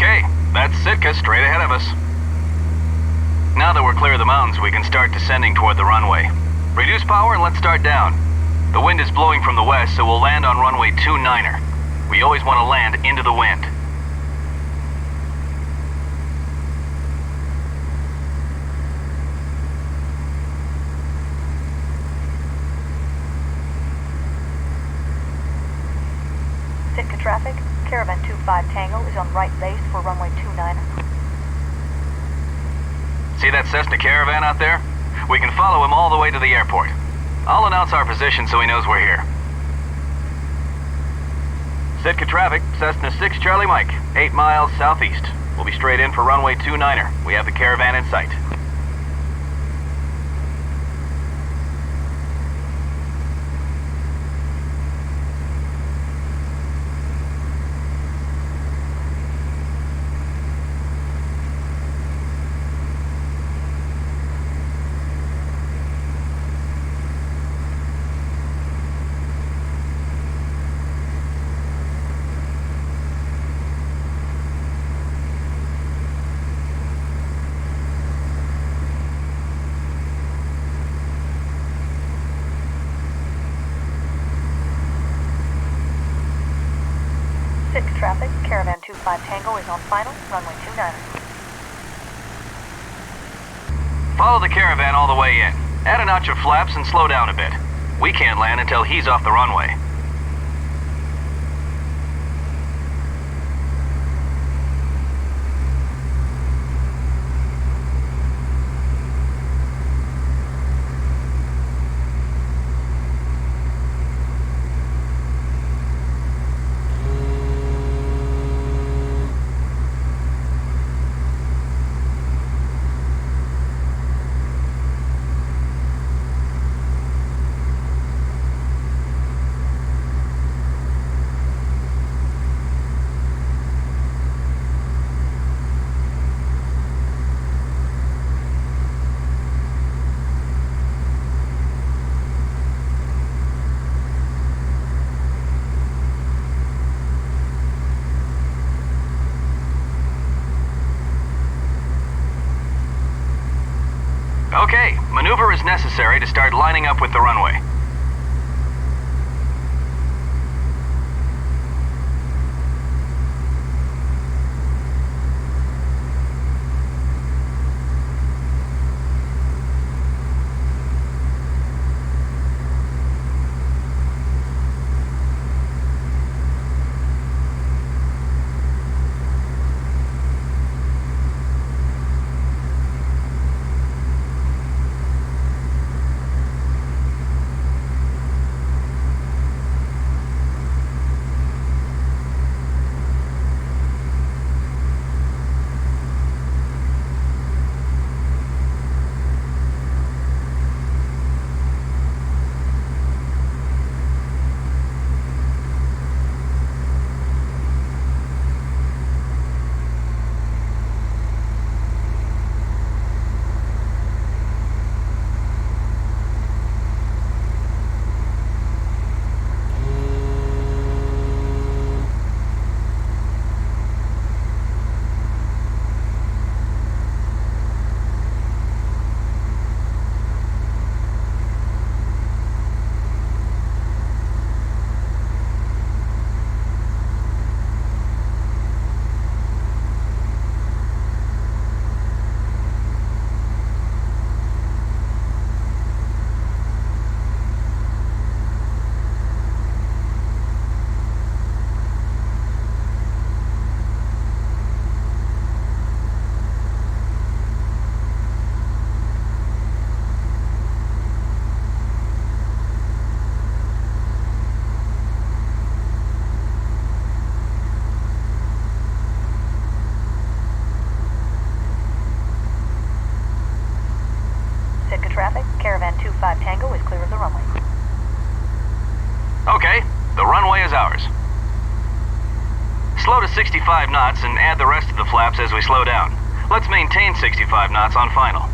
Okay, that's Sitka straight ahead of us. Now that we're clear of the mountains, we can start descending toward the runway. Reduce power and let's start down. The wind is blowing from the west, so we'll land on runway 29er. We always want to land into the wind. Sitka traffic, Caravan 25 Tango is on right base for runway 29er. See that Cessna Caravan out there? We can follow him all the way to the airport. I'll announce our position so he knows we're here. Sitka traffic, Cessna 6 Charlie Mike, 8 miles southeast. We'll be straight in for runway 29er. We have the Caravan in sight. Sitka traffic, Caravan 25 Tango is on final, runway 29er. Follow the Caravan all the way in. Add a notch of flaps and slow down a bit. We can't land until he's off the runway. Okay, maneuver is necessary to start lining up with the runway. Traffic, Caravan 25 Tango is clear of the runway. Okay, the runway is ours. Slow to 65 knots and add the rest of the flaps as we slow down. Let's maintain 65 knots on final.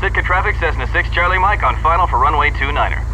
Sitka traffic, Cessna 6 Charlie Mike on final for runway 29er.